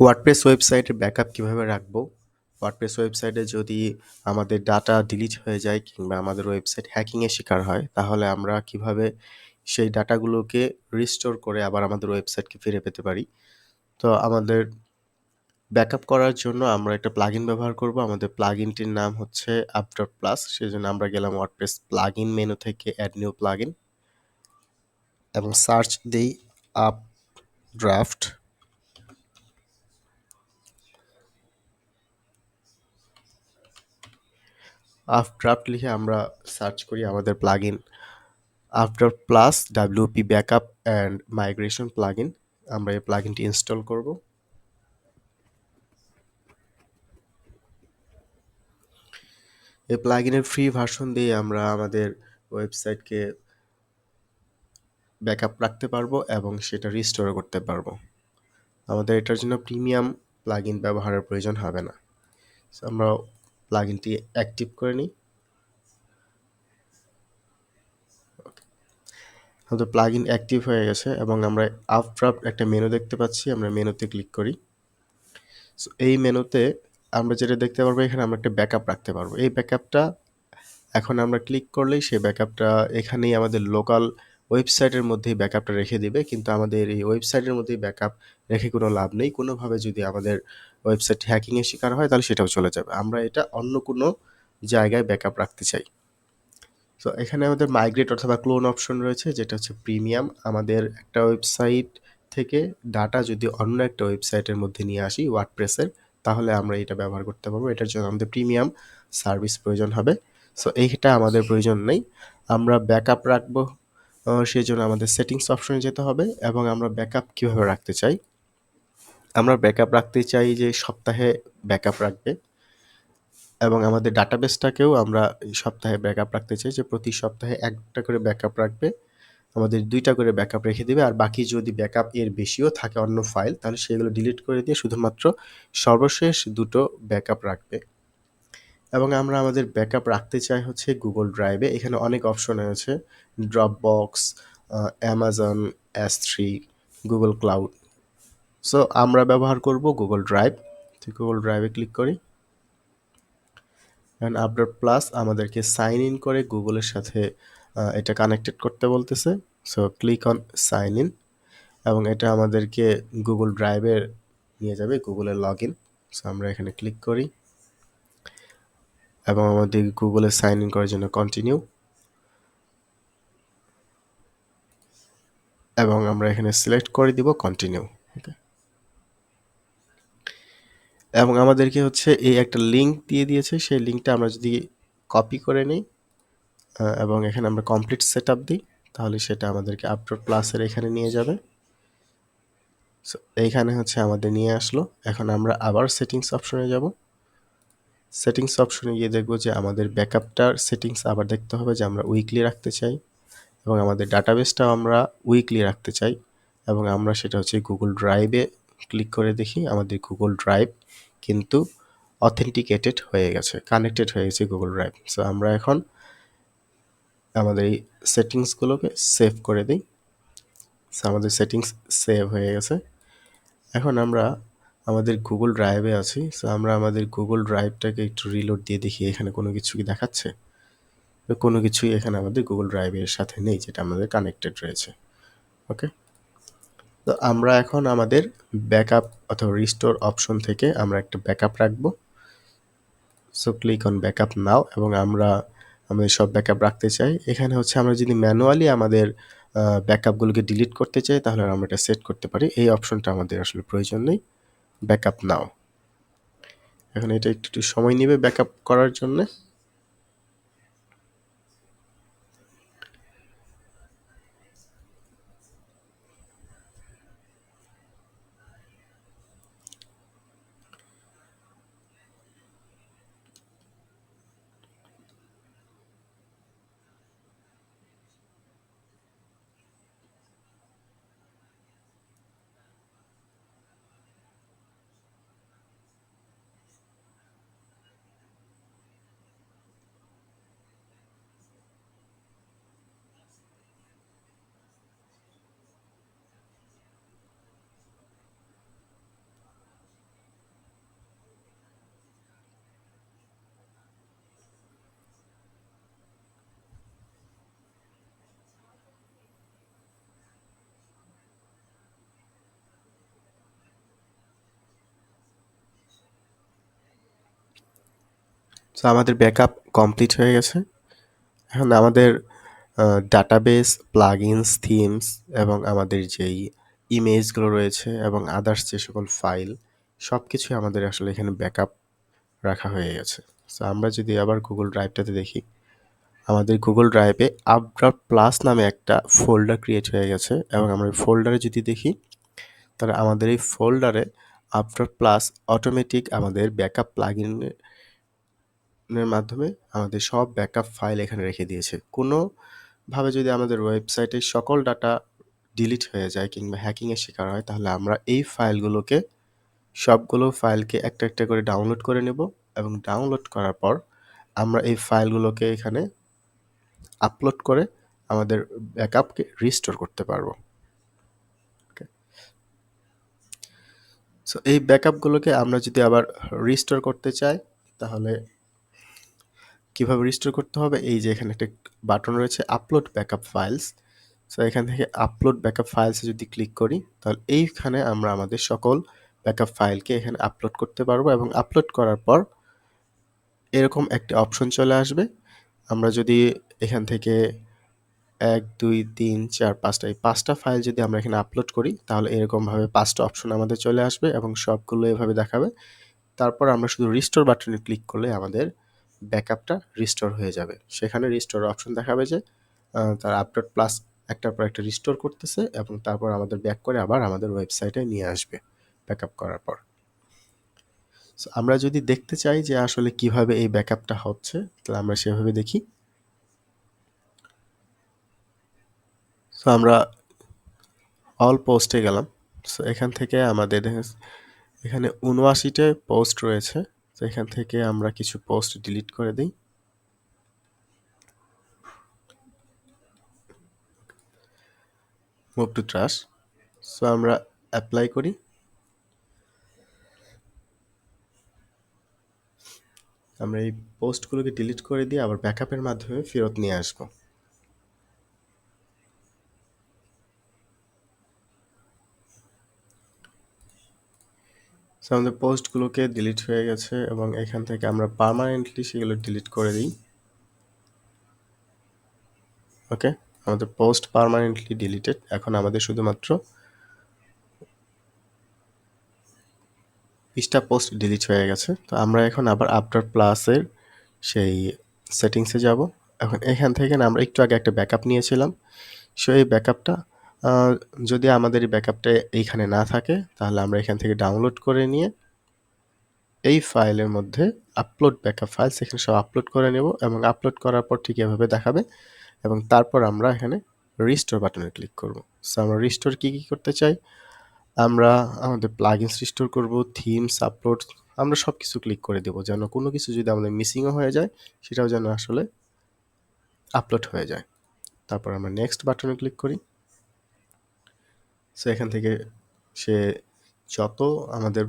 WordPress ওয়েবসাইটের backup কিভাবে রাখবো? ওয়ার্ডপ্রেস ওয়েবসাইটে যদি আমাদের ডাটা ডিলিট হয়ে যায় কিংবা আমাদের ওয়েবসাইট হ্যাকিংয়ের শিকার হয়, তাহলে আমরা কিভাবে সেই ডাটাগুলোকে রিস্টোর করে আবার আমাদের ওয়েবসাইটকে ফিরে পেতে পারি? তো আমাদের ব্যাকআপ করার জন্য আমরা একটা প্লাগইন ব্যবহার করব। আমাদের প্লাগইনটির নাম হচ্ছে UpdraftPlus। সেজন্য আমরা গেলাম ওয়ার্ডপ্রেস প্লাগইন মেনু থেকে অ্যাড নিউ প্লাগইন এবং সার্চ দেই আপড্রাফট। আপড্রাফট লিখে আমরা সার্চ করি আমাদের plugin UpdraftPlus WP backup and migration plugin. আমরা এই প্লাগইনটি ইনস্টল করব। এই প্লাগইনের ফ্রি ভার্সন দিয়ে আমরা আমাদের ওয়েবসাইটকে ব্যাকআপ রাখতে পারবো এবং সেটা রিস্টোর করতে পারবো। আমাদের এটার জন্য প্রিমিয়াম প্লাগইন ব্যবহারের প্রয়োজন হবে না। আমরা প্লাগইনটি অ্যাক্টিভ করে নিই। আমাদের প্লাগইন অ্যাক্টিভ হয়ে গেছে এবং আমরা আপড্রাফট একটা মেনু দেখতে পাচ্ছি। আমরা মেনুতে ক্লিক করি। সো এই মেনুতে আমরা যেটা দেখতে পারবো, এখানে আমরা একটা ব্যাকআপ রাখতে পারবো। এই ব্যাকআপটা এখন আমরা ক্লিক করলেই সেই ব্যাকআপটা এখানেই আমাদের লোকাল ওয়েবসাইটের মধ্যেই ব্যাকআপটা রেখে দিবে, কিন্তু আমাদের এই ওয়েবসাইটের মধ্যেই ব্যাকআপ রেখে কোনো লাভ নেই। কোনোভাবে যদি আমাদের ওয়েবসাইট হ্যাকিংয়ের শিকার হয় তাহলে সেটাও চলে যাবে। আমরা এটা অন্য কোনো জায়গায় ব্যাকআপ রাখতে চাই। তো এখানে আমাদের মাইগ্রেট অথবা ক্লোন অপশন রয়েছে, যেটা হচ্ছে প্রিমিয়াম। আমাদের একটা ওয়েবসাইট থেকে ডাটা যদি অন্য একটা ওয়েবসাইটের মধ্যে নিয়ে আসি ওয়ার্ডপ্রেসের, তাহলে আমরা এটা ব্যবহার করতে পারবো। এটার জন্য আমাদের প্রিমিয়াম সার্ভিস প্রয়োজন হবে। সো এইটা আমাদের প্রয়োজন নেই। আমরা ব্যাকআপ রাখবো, সেই জন্য আমাদের সেটিংস অপশনে যেতে হবে এবং আমরা ব্যাকআপ কীভাবে রাখতে চাই, আমরা ব্যাকআপ রাখতে চাই যে সপ্তাহে ব্যাকআপ রাখবে এবং আমাদের ডাটাবেসটাকেও আমরা এই সপ্তাহে ব্যাকআপ রাখতে চাই যে প্রতি সপ্তাহে একটা করে ব্যাকআপ রাখবে, আমাদের ২টা করে ব্যাকআপ রেখে দিবে। আর বাকি যদি ব্যাকআপ এর বেশিও থাকে অন্য ফাইল, তাহলে সেগুলো ডিলিট করে দিয়ে শুধুমাত্র সর্বশেষ ২টো ব্যাকআপ রাখবে। এবং আমরা আমাদের ব্যাকআপ রাখতে চাই হচ্ছে গুগল ড্রাইভে। এখানে অনেক অপশন আছে, Dropbox, Amazon S3, Google Cloud. So আমরা ব্যবহার করব গুগল ড্রাইভ। তো গুগল ড্রাইভে ক্লিক করি। অ্যান্ড UpdraftPlus আমাদেরকে সাইন ইন করে গুগলের সাথে এটা কানেক্টেড করতে বলতেছে। So click on sign in এবং এটা আমাদেরকে গুগল ড্রাইভে নিয়ে যাবে, গুগলের লগ ইন। সো আমরা এখানে ক্লিক করি এবং আমাদের গুগলে সাইন ইন করার জন্য কন্টিনিউ, এবং আমরা এখানে সিলেক্ট করে দিব কন্টিনিউ। ওকে, এবং আমাদেরকে হচ্ছে এই একটা লিঙ্ক দিয়ে দিয়েছে, সেই লিঙ্কটা আমরা যদি কপি করে নিই এবং এখানে আমরা কমপ্লিট সেট আপ দিই, তাহলে সেটা আমাদেরকে UpdraftPlus-এর এখানে নিয়ে যাবে। সো এইখানে হচ্ছে আমাদের নিয়ে আসলো। এখন আমরা আবার সেটিংস অপশনে যাব। সেটিংস অপশনে গিয়ে দেখব যে আমাদের ব্যাকআপটার সেটিংস আবার দেখতে হবে যে আমরা উইকলি রাখতে চাই এবং আমাদের ডাটাবেসটাও আমরা উইকলি রাখতে চাই এবং আমরা সেটা হচ্ছে গুগল ড্রাইভে ক্লিক করে দেখি আমাদের গুগল ড্রাইভ কিন্তু অথেন্টিকেটেড হয়ে গেছে, কানেক্টেড হয়ে গেছে গুগল ড্রাইভ। সো আমরা এখন আমাদের এই সেটিংসগুলোকে সেভ করে দিই। সো আমাদের সেটিংস সেভ হয়ে গেছে। এখন আমরা আমাদের গুগল ড্রাইভে আছি। সো আমরা আমাদের গুগল ড্রাইভটাকে একটু রিলোড দিয়ে দেখি এখানে কোনো কিছু কি দেখাচ্ছে। তো কোনো কিছুই এখানে আমাদের গুগল ড্রাইভের সাথে নেই যেটা আমাদের কানেক্টেড রয়েছে। ওকে, তো আমরা এখন আমাদের ব্যাকআপ অথবা রিস্টোর অপশন থেকে আমরা একটা ব্যাকআপ রাখবো। সো ক্লিক অন ব্যাকআপ নাও এবং আমরা আমাদের সব ব্যাকআপ রাখতে চাই। এখানে হচ্ছে আমরা যদি ম্যানুয়ালি আমাদের ব্যাকআপগুলোকে ডিলিট করতে চাই তাহলে আমরা এটা সেট করতে পারি। এই অপশনটা আমাদের আসলে প্রয়োজন নেই, ব্যাকআপ নাও। এখন এটা একটু সময় নেবে ব্যাকআপ করার জন্য। সো আমাদের ব্যাকআপ কমপ্লিট হয়ে গেছে। এখন আমাদের ডাটাবেস, প্লাগইনস, থিমস এবং আমাদের যেই ইমেজগুলো রয়েছে এবং আদার্স যে সকল ফাইল সবকিছুই আমাদের আসলে এখানে ব্যাকআপ রাখা হয়ে গেছে। সো আমরা যদি আবার গুগল ড্রাইভটাতে দেখি, আমাদের গুগল ড্রাইভে আপড্রাফট প্লাস নামে একটা ফোল্ডার ক্রিয়েট হয়ে গেছে এবং আমরা এই ফোল্ডারে যদি দেখি, তাহলে আমাদের এই ফোল্ডারে আপড্রাফট প্লাস অটোমেটিক আমাদের ব্যাকআপ প্লাগইনের মাধ্যমে আমাদের সব ব্যাকআপ ফাইল এখানে রেখে দিয়েছে। কোনোভাবে যদি আমাদের ওয়েবসাইটের সকল ডাটা ডিলিট হয়ে যায় কিংবা হ্যাকিংয়ের শিকার হয়, তাহলে আমরা এই ফাইলগুলোকে সবগুলো ফাইলকে একটা একটা করে ডাউনলোড করে নেব এবং ডাউনলোড করার পর আমরা এই ফাইলগুলোকে এখানে আপলোড করে আমাদের ব্যাকআপকে রিস্টোর করতে পারবো। ওকে, সো এই ব্যাকআপগুলোকে আমরা যদি আবার রিস্টোর করতে চাই, তাহলে কিভাবে রিস্টোর করতে হবে? এই যে এখানে একটা বাটন রয়েছে আপলোড ব্যাকআপ ফাইলস। সো এখান থেকে আপলোড ব্যাকআপ ফাইলসে যদি ক্লিক করি, তাহলে এইখানে আমরা আমাদের সকল ব্যাকআপ ফাইলকে এখানে আপলোড করতে পারবো এবং আপলোড করার পর এরকম একটা অপশন চলে আসবে। আমরা যদি এখান থেকে 1, 2, 3, 4, 5টা এই 5টা ফাইল যদি আমরা এখানে আপলোড করি, তাহলে এরকমভাবে 5টা অপশন আমাদের চলে আসবে এবং সবগুলো এভাবে দেখাবে। তারপর আমরা শুধু রিস্টোর বাটনে ক্লিক করলে আমাদের ব্যাকআপটা রিস্টোর হয়ে যাবে। সেখানে রিস্টোর অপশন দেখাবে যে তার আপডেট প্লাস একটার পর একটা রিস্টোর করতেছে এবং তারপর আমাদের ব্যাক করে আবার আমাদের ওয়েবসাইটে নিয়ে আসবে ব্যাকআপ করার পর। সো আমরা যদি দেখতে চাই যে আসলে কিভাবে এই ব্যাকআপটা হচ্ছে, তাহলে আমরা সেভাবে দেখি। সো আমরা অল পোস্টে গেলাম। সো এখান থেকে আমাদের এখানে ৭৯টে পোস্ট রয়েছে। তো এখান থেকে আমরা কিছু পোস্ট ডিলিট করে দিই। Move to trash. সো আমরা অ্যাপ্লাই করি। আমরা এই পোস্টগুলোকে ডিলিট করে দিয়ে আবার ব্যাকআপের মাধ্যমে ফেরত নিয়ে আসবো। সো আমাদের পোস্টগুলোকে ডিলিট হয়ে গেছে এবং এখান থেকে আমরা পার্মানেন্টলি সেগুলো ডিলিট করে দিই। ওকে, আমাদের পোস্ট পার্মানেন্টলি ডিলিটেড। এখন আমাদের শুধুমাত্র 20টা পোস্ট ডিলিট হয়ে গেছে। তো আমরা এখন আবার আফটার প্লাসের সেই সেটিংসে যাব। এখন এখান থেকে না আমরা একটু আগে একটা ব্যাকআপ নিয়েছিলাম। সো এই ব্যাকআপটা যদি আমাদের এই ব্যাকআপটা এইখানে না থাকে, তাহলে আমরা এখান থেকে ডাউনলোড করে নিয়ে এই ফাইলের মধ্যে আপলোড ব্যাকআপ ফাইলস এখানে সব আপলোড করে নেব এবং আপলোড করার পর ঠিক এভাবে দেখাবে এবং তারপর আমরা এখানে রিস্টোর বাটনে ক্লিক করব। সো আমরা রিস্টোর কী করতে চাই? আমরা আমাদের প্লাগইনস রিস্টোর করব, থিমস, আপলোড, আমরা সব কিছু ক্লিক করে দেবো যেন কোনো কিছু যদি আমাদের মিসিংও হয়ে যায় সেটাও যেন আসলে আপলোড হয়ে যায়। তারপর আমরা নেক্সট বাটনে ক্লিক করি। সো এখান থেকে সে যত আমাদের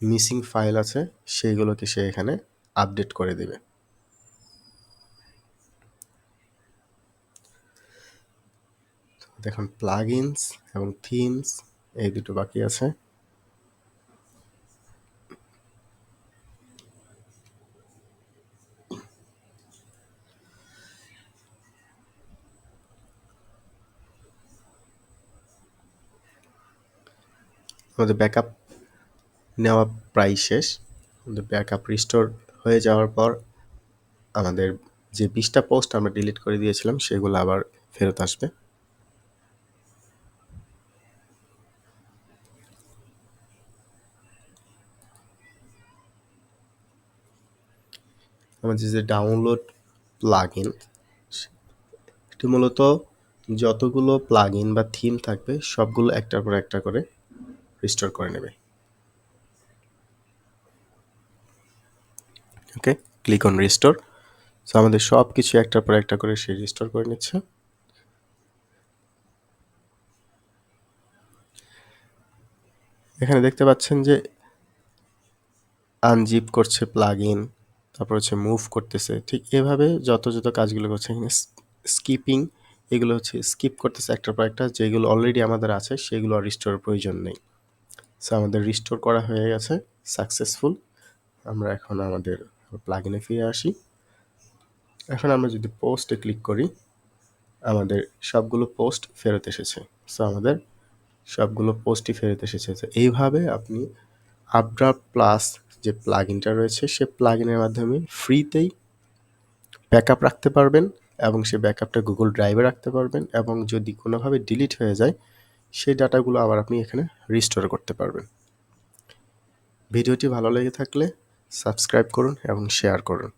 মিসিং ফাইল আছে সেইগুলোকে সে এখানে আপডেট করে দেবে। দেখুন প্লাগইনস এবং থিমস এই দুটো বাকি আছে। আমাদের ব্যাকআপ নেওয়া প্রায় শেষ। আমাদের ব্যাকআপ রিস্টোর হয়ে যাওয়ার পর আমাদের যে 20টা পোস্ট আমরা ডিলিট করে দিয়েছিলাম সেগুলো আবার ফেরত আসবে। আমাদের যে ডাউনলোড প্লাগইন, এটি মূলত যতগুলো প্লাগইন বা থিম থাকবে সবগুলো একটার পর একটা করে রিস্টোর করে নেবে। ওকে, ক্লিক অন রিস্টোর। সো আমাদের সব কিছু একটার পর একটা করে সে রিস্টোর করে নিচ্ছে। এখানে দেখতে পাচ্ছেন যে আনজিপ করছে প্লাগইন, তারপর হচ্ছে মুভ করতেছে। ঠিক এভাবে যত কাজগুলো করছে, এখানে স্কিপিং, এগুলো হচ্ছে স্কিপ করতেছে একটার পর একটা, যেগুলো অলরেডি আমাদের আছে সেগুলো আর রিস্টোরের প্রয়োজন নেই। সো আমাদের রিস্টোর করা হয়ে গেছে সাকসেসফুল। আমরা এখন আমাদের প্লাগইনে ফিরে আসি। এখন আমরা যদি পোস্টে ক্লিক করি, আমাদের সবগুলো পোস্ট ফেরত এসেছে। সো আমাদের সবগুলো পোস্টই ফেরত এসেছে। তো এইভাবে আপনি আপড্রাফট প্লাস যে প্লাগইনটা রয়েছে সে প্লাগইনের মাধ্যমে ফ্রিতেই ব্যাকআপ রাখতে পারবেন এবং সেই ব্যাকআপটা গুগল ড্রাইভে রাখতে পারবেন, এবং যদি কোনোভাবে ডিলিট হয়ে যায় সেই ডাটাগুলো আবার আপনি এখানে রিস্টোর করতে পারবেন। ভিডিওটি ভালো লেগে থাকলে সাবস্ক্রাইব করুন এবং শেয়ার করুন।